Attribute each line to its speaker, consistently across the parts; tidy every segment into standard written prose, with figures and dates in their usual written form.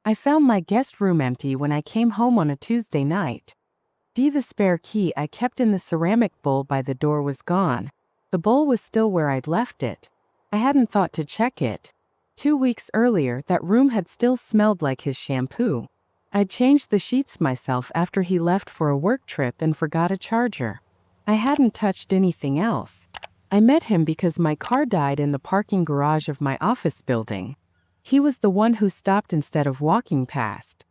Speaker 1: I found my guest room empty when I came home on a Tuesday night. The spare key I kept in the ceramic bowl by the door was gone. The bowl was still where I'd left it. I hadn't thought to check it. 2 weeks earlier, that room had still smelled like his shampoo. I'd changed the sheets myself after he left for a work trip and forgot a charger. I hadn't touched anything else. I met him because my car died in the parking garage of my office building. He was the one who stopped instead of walking past.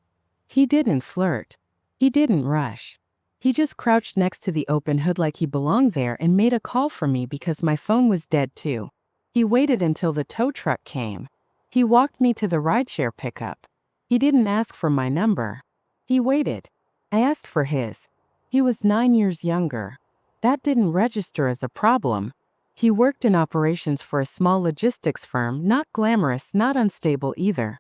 Speaker 1: He didn't flirt. He didn't rush. He just crouched next to the open hood like he belonged there and made a call for me because my phone was dead too. He waited until the tow truck came. He walked me to the rideshare pickup. He didn't ask for my number. He waited. I asked for his. He was 9 years younger. That didn't register as a problem. He worked in operations for a small logistics firm, not glamorous, not unstable either.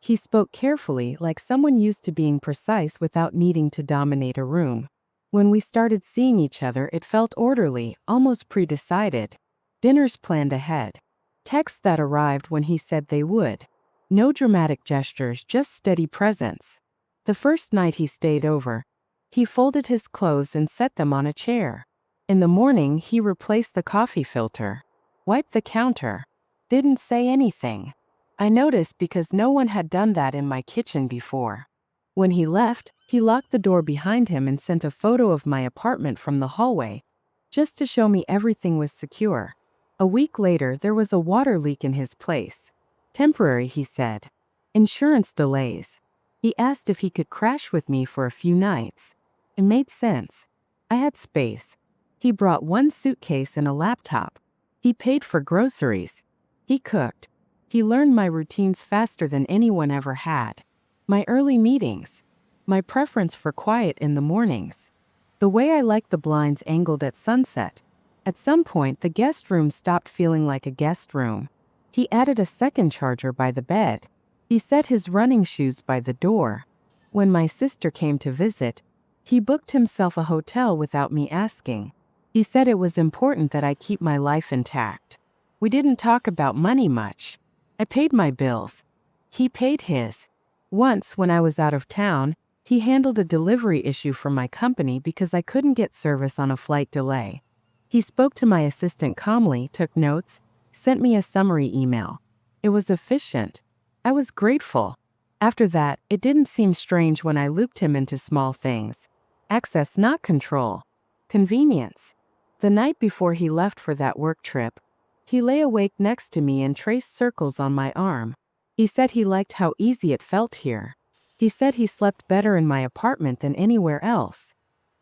Speaker 1: He spoke carefully, like someone used to being precise without needing to dominate a room. When we started seeing each other, it felt orderly, almost pre-decided. Dinners planned ahead. Texts that arrived when he said they would. No dramatic gestures, just steady presence. The first night he stayed over, he folded his clothes and set them on a chair. In the morning, he replaced the coffee filter, wiped the counter, didn't say anything. I noticed because no one had done that in my kitchen before. When he left, he locked the door behind him and sent a photo of my apartment from the hallway, just to show me everything was secure. A week later, there was a water leak in his place. Temporary, he said. Insurance delays. He asked if he could crash with me for a few nights. It made sense. I had space. He brought one suitcase and a laptop. He paid for groceries. He cooked. He learned my routines faster than anyone ever had. My early meetings. My preference for quiet in the mornings. The way I liked the blinds angled at sunset. At some point, the guest room stopped feeling like a guest room. He added a second charger by the bed. He set his running shoes by the door. When my sister came to visit, he booked himself a hotel without me asking. He said it was important that I keep my life intact. We didn't talk about money much. I paid my bills. He paid his. Once, when I was out of town, he handled a delivery issue for my company because I couldn't get service on a flight delay. He spoke to my assistant calmly, took notes, sent me a summary email. It was efficient. I was grateful. After that, it didn't seem strange when I looped him into small things. Access, not control. Convenience. The night before he left for that work trip, he lay awake next to me and traced circles on my arm. He said he liked how easy it felt here. He said he slept better in my apartment than anywhere else.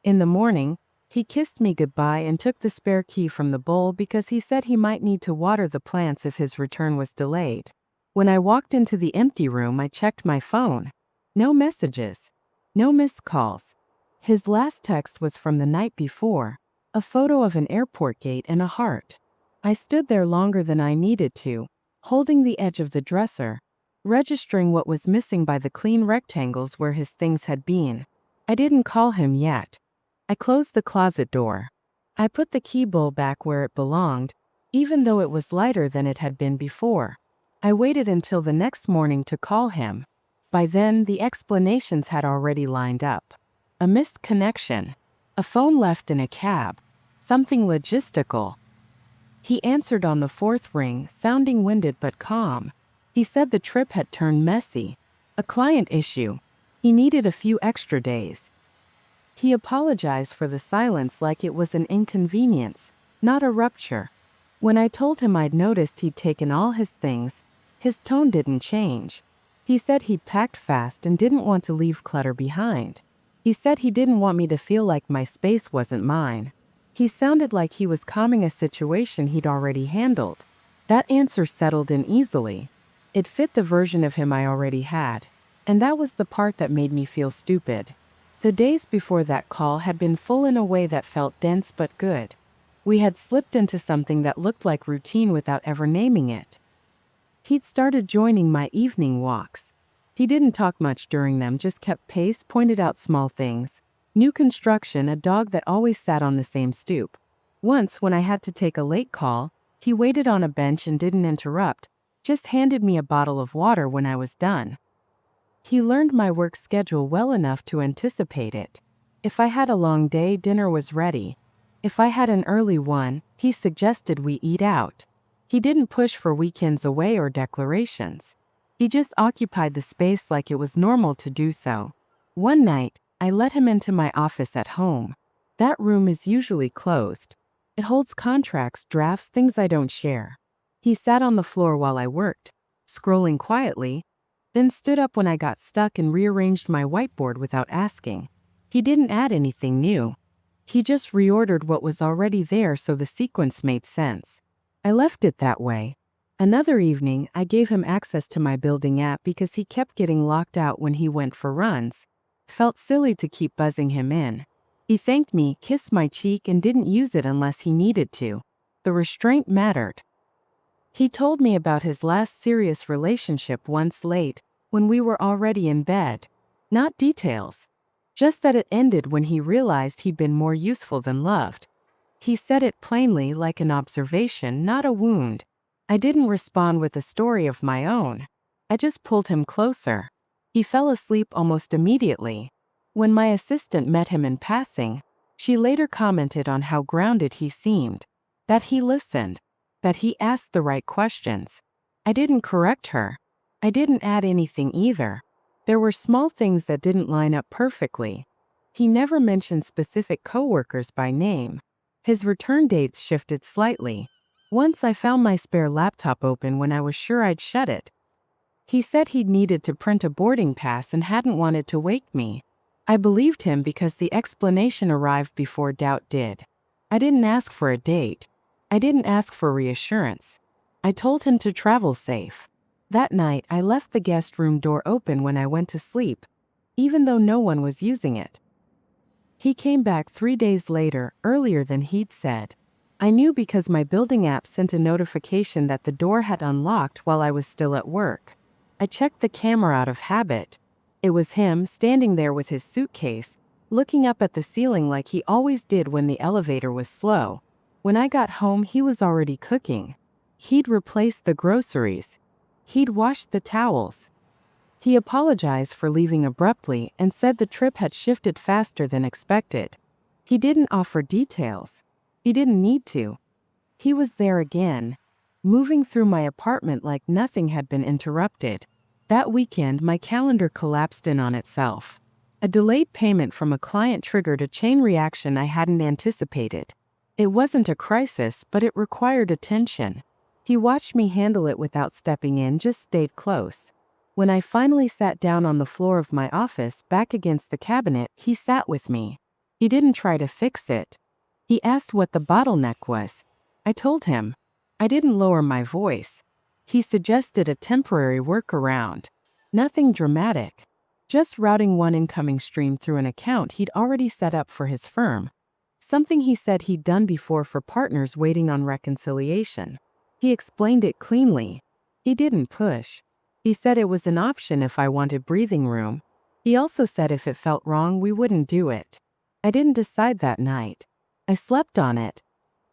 Speaker 1: In the morning, he kissed me goodbye and took the spare key from the bowl because he said he might need to water the plants if his return was delayed. When I walked into the empty room, I checked my phone. No messages. No missed calls. His last text was from the night before, a photo of an airport gate and a heart. I stood there longer than I needed to, holding the edge of the dresser, registering what was missing by the clean rectangles where his things had been. I didn't call him yet. I closed the closet door. I put the key bowl back where it belonged, even though it was lighter than it had been before. I waited until the next morning to call him. By then, the explanations had already lined up. A missed connection. A phone left in a cab. Something logistical. He answered on the fourth ring, sounding winded but calm. He said the trip had turned messy. A client issue. He needed a few extra days. He apologized for the silence like it was an inconvenience, not a rupture. When I told him I'd noticed he'd taken all his things, his tone didn't change. He said he'd packed fast and didn't want to leave clutter behind. He said he didn't want me to feel like my space wasn't mine. He sounded like he was calming a situation he'd already handled. That answer settled in easily. It fit the version of him I already had, and that was the part that made me feel stupid. The days before that call had been full in a way that felt dense but good. We had slipped into something that looked like routine without ever naming it. He'd started joining my evening walks. He didn't talk much during them, just kept pace, pointed out small things. New construction, a dog that always sat on the same stoop. Once, when I had to take a late call, he waited on a bench and didn't interrupt, just handed me a bottle of water when I was done. He learned my work schedule well enough to anticipate it. If I had a long day, dinner was ready. If I had an early one, he suggested we eat out. He didn't push for weekends away or declarations. He just occupied the space like it was normal to do so. One night, I let him into my office at home. That room is usually closed. It holds contracts, drafts, things I don't share. He sat on the floor while I worked, scrolling quietly, then stood up when I got stuck and rearranged my whiteboard without asking. He didn't add anything new. He just reordered what was already there so the sequence made sense. I left it that way. Another evening, I gave him access to my building app because he kept getting locked out when he went for runs. Felt silly to keep buzzing him in. He thanked me, kissed my cheek, and didn't use it unless he needed to. The restraint mattered. He told me about his last serious relationship once late, when we were already in bed. Not details. Just that it ended when he realized he'd been more useful than loved. He said it plainly, like an observation, not a wound. I didn't respond with a story of my own. I just pulled him closer. He fell asleep almost immediately. When my assistant met him in passing, she later commented on how grounded he seemed, that he listened, that he asked the right questions. I didn't correct her. I didn't add anything either. There were small things that didn't line up perfectly. He never mentioned specific coworkers by name. His return dates shifted slightly. Once I found my spare laptop open when I was sure I'd shut it. He said he'd needed to print a boarding pass and hadn't wanted to wake me. I believed him because the explanation arrived before doubt did. I didn't ask for a date. I didn't ask for reassurance. I told him to travel safe. That night, I left the guest room door open when I went to sleep, even though no one was using it. He came back 3 days later, earlier than he'd said. I knew because my building app sent a notification that the door had unlocked while I was still at work. I checked the camera out of habit. It was him, standing there with his suitcase, looking up at the ceiling like he always did when the elevator was slow. When I got home, he was already cooking. He'd replaced the groceries. He'd washed the towels. He apologized for leaving abruptly and said the trip had shifted faster than expected. He didn't offer details. He didn't need to. He was there again, moving through my apartment like nothing had been interrupted. That weekend, my calendar collapsed in on itself. A delayed payment from a client triggered a chain reaction I hadn't anticipated. It wasn't a crisis, but it required attention. He watched me handle it without stepping in, just stayed close. When I finally sat down on the floor of my office, back against the cabinet, he sat with me. He didn't try to fix it. He asked what the bottleneck was. I told him. I didn't lower my voice. He suggested a temporary workaround. Nothing dramatic. Just routing one incoming stream through an account he'd already set up for his firm. Something he said he'd done before for partners waiting on reconciliation. He explained it cleanly. He didn't push. He said it was an option if I wanted breathing room. He also said if it felt wrong, we wouldn't do it. I didn't decide that night. I slept on it.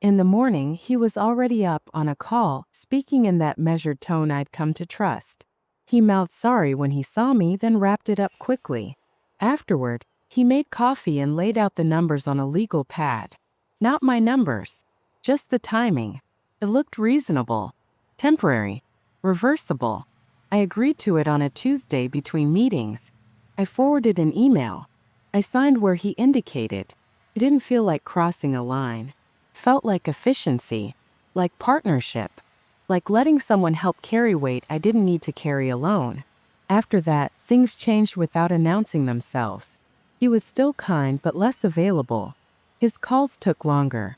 Speaker 1: In the morning, he was already up on a call, speaking in that measured tone I'd come to trust. He mouthed sorry when he saw me, then wrapped it up quickly. Afterward, he made coffee and laid out the numbers on a legal pad. Not my numbers, just the timing. It looked reasonable, temporary, reversible. I agreed to it on a Tuesday between meetings. I forwarded an email. I signed where he indicated. It didn't feel like crossing a line. Felt like efficiency, like partnership, like letting someone help carry weight I didn't need to carry alone. After that, things changed without announcing themselves. He was still kind but less available. His calls took longer.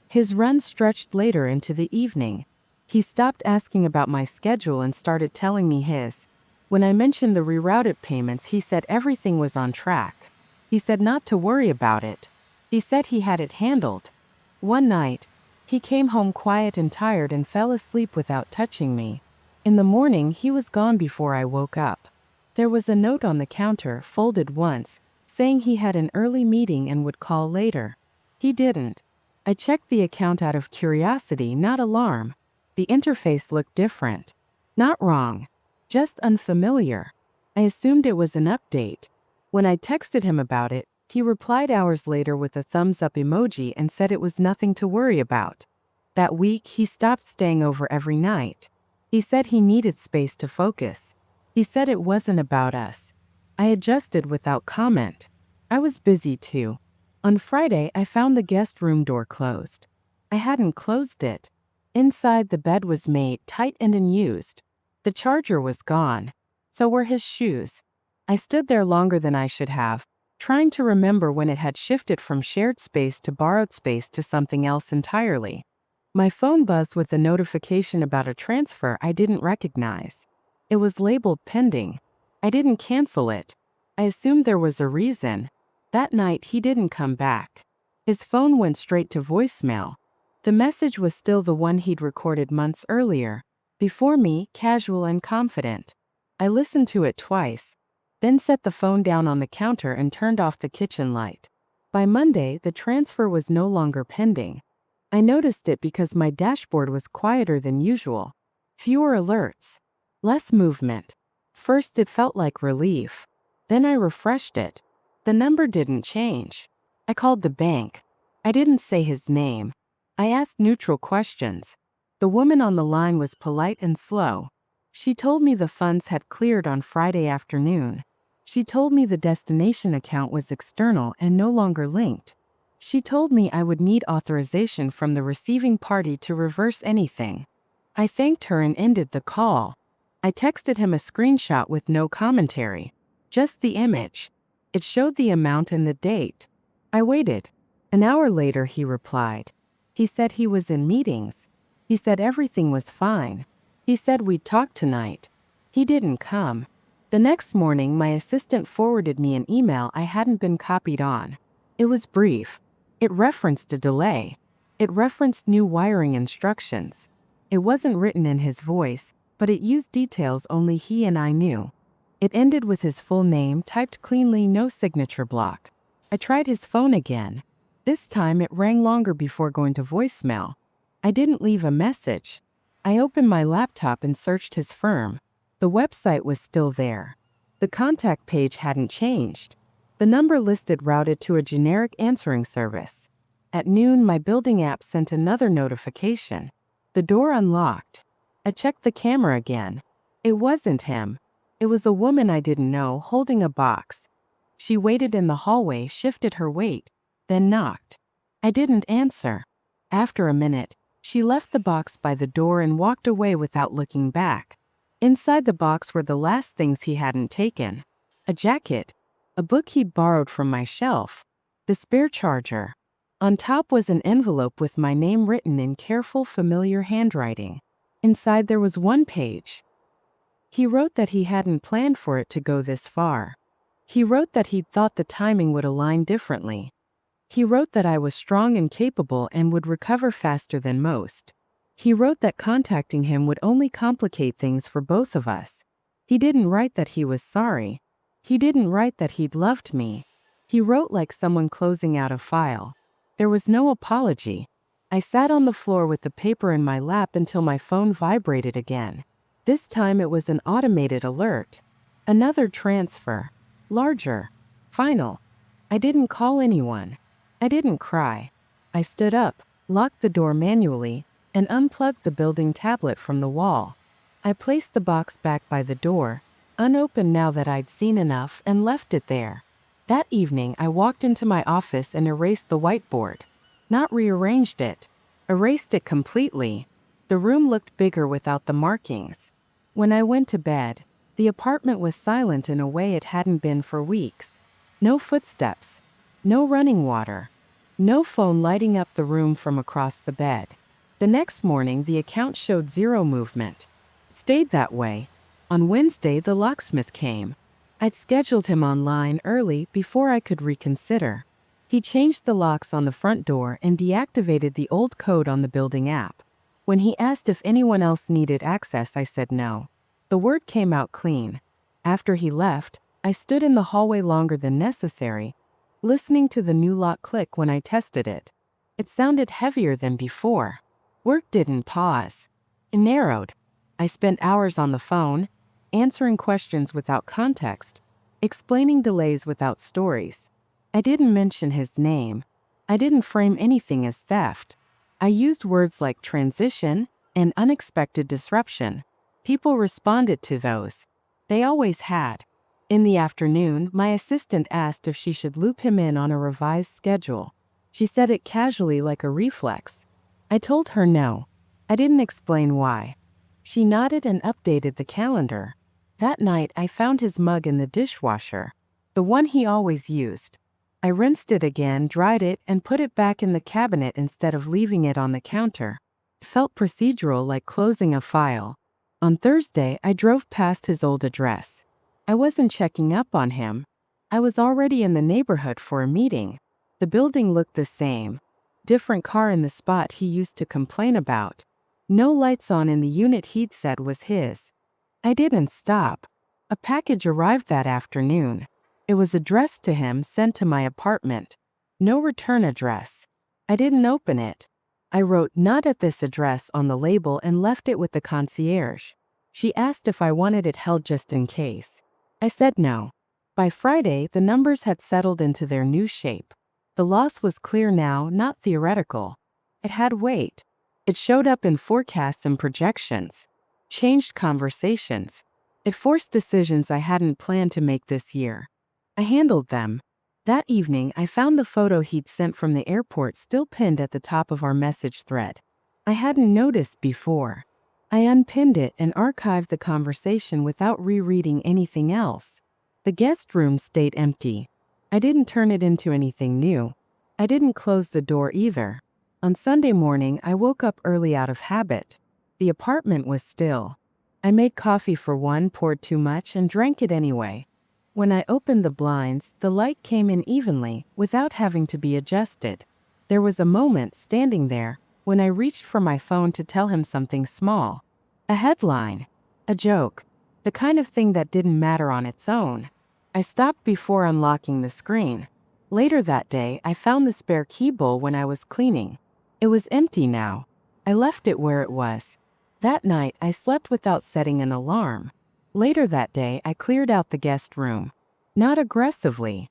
Speaker 1: His runs stretched later into the evening. He stopped asking about my schedule and started telling me his. When I mentioned the rerouted payments, he said everything was on track. He said not to worry about it. He said he had it handled. One night, he came home quiet and tired and fell asleep without touching me. In the morning, he was gone before I woke up. There was a note on the counter, folded once, saying he had an early meeting and would call later. He didn't. I checked the account out of curiosity, not alarm. The interface looked different. Not wrong, just unfamiliar. I assumed it was an update. When I texted him about it, he replied hours later with a thumbs up emoji and said it was nothing to worry about. That week, he stopped staying over every night. He said he needed space to focus. He said it wasn't about us. I adjusted without comment. I was busy too. On Friday, I found the guest room door closed. I hadn't closed it. Inside, the bed was made tight and unused. The charger was gone. So were his shoes. I stood there longer than I should have, trying to remember when it had shifted from shared space to borrowed space to something else entirely. My phone buzzed with a notification about a transfer I didn't recognize. It was labeled pending. I didn't cancel it. I assumed there was a reason. That night, he didn't come back. His phone went straight to voicemail. The message was still the one he'd recorded months earlier. Before me, casual and confident. I listened to it twice, then set the phone down on the counter and turned off the kitchen light. By Monday, the transfer was no longer pending. I noticed it because my dashboard was quieter than usual. Fewer alerts. Less movement. First, it felt like relief. Then I refreshed it. The number didn't change. I called the bank. I didn't say his name. I asked neutral questions. The woman on the line was polite and slow. She told me the funds had cleared on Friday afternoon. She told me the destination account was external and no longer linked. She told me I would need authorization from the receiving party to reverse anything. I thanked her and ended the call. I texted him a screenshot with no commentary, just the image. It showed the amount and the date. I waited. An hour later, he replied. He said he was in meetings. He said everything was fine. He said we'd talk tonight. He didn't come. The next morning, my assistant forwarded me an email I hadn't been copied on. It was brief. It referenced a delay. It referenced new wiring instructions. It wasn't written in his voice, but it used details only he and I knew. It ended with his full name typed cleanly, no signature block. I tried his phone again. This time it rang longer before going to voicemail. I didn't leave a message. I opened my laptop and searched his firm. The website was still there. The contact page hadn't changed. The number listed routed to a generic answering service. At noon, my building app sent another notification. The door unlocked. I checked the camera again. It wasn't him. It was a woman I didn't know holding a box. She waited in the hallway, shifted her weight, then knocked. I didn't answer. After a minute, she left the box by the door and walked away without looking back. Inside the box were the last things he hadn't taken. A jacket, a book he'd borrowed from my shelf, the spare charger. On top was an envelope with my name written in careful, familiar handwriting. Inside there was one page. He wrote that he hadn't planned for it to go this far. He wrote that he'd thought the timing would align differently. He wrote that I was strong and capable and would recover faster than most. He wrote that contacting him would only complicate things for both of us. He didn't write that he was sorry. He didn't write that he'd loved me. He wrote like someone closing out a file. There was no apology. I sat on the floor with the paper in my lap until my phone vibrated again. This time it was an automated alert. Another transfer. Larger. Final. I didn't call anyone. I didn't cry. I stood up, locked the door manually, and unplugged the building tablet from the wall. I placed the box back by the door, unopened now that I'd seen enough, and left it there. That evening, I walked into my office and erased the whiteboard. Not rearranged it. Erased it completely. The room looked bigger without the markings. When I went to bed, the apartment was silent in a way it hadn't been for weeks. No footsteps. No running water. No phone lighting up the room from across the bed. The next morning, the account showed zero movement. Stayed that way. On Wednesday, the locksmith came. I'd scheduled him online early before I could reconsider. He changed the locks on the front door and deactivated the old code on the building app. When he asked if anyone else needed access, I said no. The word came out clean. After he left, I stood in the hallway longer than necessary, listening to the new lock click when I tested it. It sounded heavier than before. Work didn't pause. It narrowed. I spent hours on the phone, answering questions without context, explaining delays without stories. I didn't mention his name. I didn't frame anything as theft. I used words like transition and unexpected disruption. People responded to those. They always had. In the afternoon, my assistant asked if she should loop him in on a revised schedule. She said it casually like a reflex. I told her no. I didn't explain why. She nodded and updated the calendar. That night, I found his mug in the dishwasher, the one he always used. I rinsed it again, dried it, and put it back in the cabinet instead of leaving it on the counter. It felt procedural, like closing a file. On Thursday, I drove past his old address. I wasn't checking up on him. I was already in the neighborhood for a meeting. The building looked the same. Different car in the spot he used to complain about. No lights on in the unit he'd said was his. I didn't stop. A package arrived that afternoon. It was addressed to him, sent to my apartment. No return address. I didn't open it. I wrote "not at this address" on the label and left it with the concierge. She asked if I wanted it held just in case. I said no. By Friday, the numbers had settled into their new shape. The loss was clear now, not theoretical. It had weight. It showed up in forecasts and projections. Changed conversations. It forced decisions I hadn't planned to make this year. I handled them. That evening, I found the photo he'd sent from the airport still pinned at the top of our message thread. I hadn't noticed before. I unpinned it and archived the conversation without rereading anything else. The guest room stayed empty. I didn't turn it into anything new. I didn't close the door either. On Sunday morning, I woke up early out of habit. The apartment was still. I made coffee for one, poured too much, and drank it anyway. When I opened the blinds, the light came in evenly, without having to be adjusted. There was a moment, standing there, when I reached for my phone to tell him something small. A headline. A joke. The kind of thing that didn't matter on its own. I stopped before unlocking the screen. Later that day, I found the spare key bowl when I was cleaning. It was empty now. I left it where it was. That night, I slept without setting an alarm. Later that day, I cleared out the guest room. Not aggressively.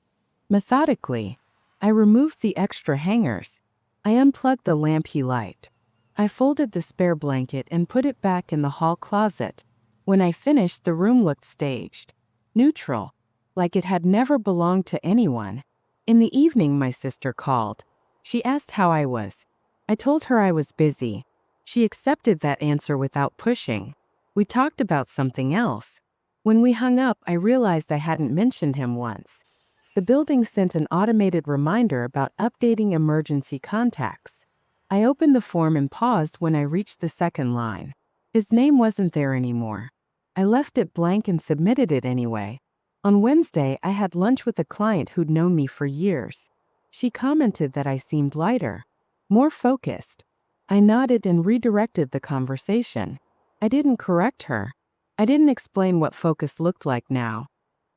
Speaker 1: Methodically. I removed the extra hangers. I unplugged the lamp he liked. I folded the spare blanket and put it back in the hall closet. When I finished, the room looked staged. Neutral. Like it had never belonged to anyone. In the evening, my sister called. She asked how I was. I told her I was busy. She accepted that answer without pushing. We talked about something else. When we hung up, I realized I hadn't mentioned him once. The building sent an automated reminder about updating emergency contacts. I opened the form and paused when I reached the second line. His name wasn't there anymore. I left it blank and submitted it anyway. On Wednesday, I had lunch with a client who'd known me for years. She commented that I seemed lighter, more focused. I nodded and redirected the conversation. I didn't correct her. I didn't explain what focus looked like now.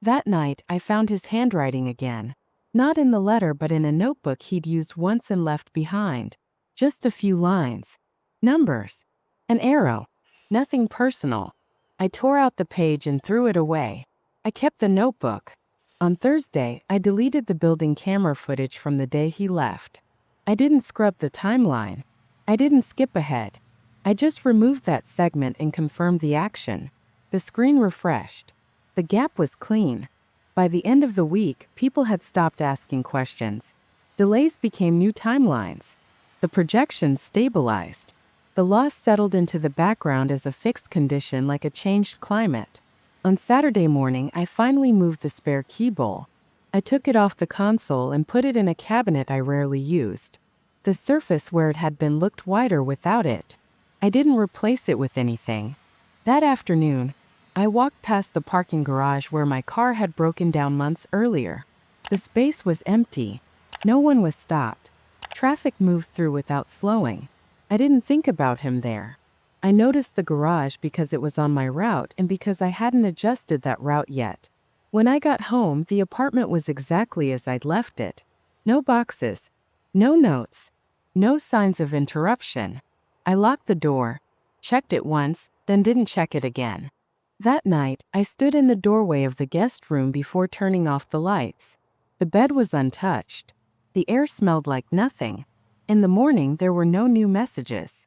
Speaker 1: That night, I found his handwriting again. Not in the letter, but in a notebook he'd used once and left behind. Just a few lines. Numbers. An arrow. Nothing personal. I tore out the page and threw it away. I kept the notebook. On Thursday, I deleted the building camera footage from the day he left. I didn't scrub the timeline. I didn't skip ahead. I just removed that segment and confirmed the action. The screen refreshed. The gap was clean. By the end of the week, people had stopped asking questions. Delays became new timelines. The projections stabilized. The loss settled into the background as a fixed condition, like a changed climate. On Saturday morning, I finally moved the spare key bowl. I took it off the console and put it in a cabinet I rarely used. The surface where it had been looked wider without it. I didn't replace it with anything. That afternoon, I walked past the parking garage where my car had broken down months earlier. The space was empty. No one was stopped. Traffic moved through without slowing. I didn't think about him there. I noticed the garage because it was on my route and because I hadn't adjusted that route yet. When I got home, the apartment was exactly as I'd left it. No boxes. No notes. No signs of interruption. I locked the door, checked it once, then didn't check it again. That night, I stood in the doorway of the guest room before turning off the lights. The bed was untouched. The air smelled like nothing. In the morning, there were no new messages.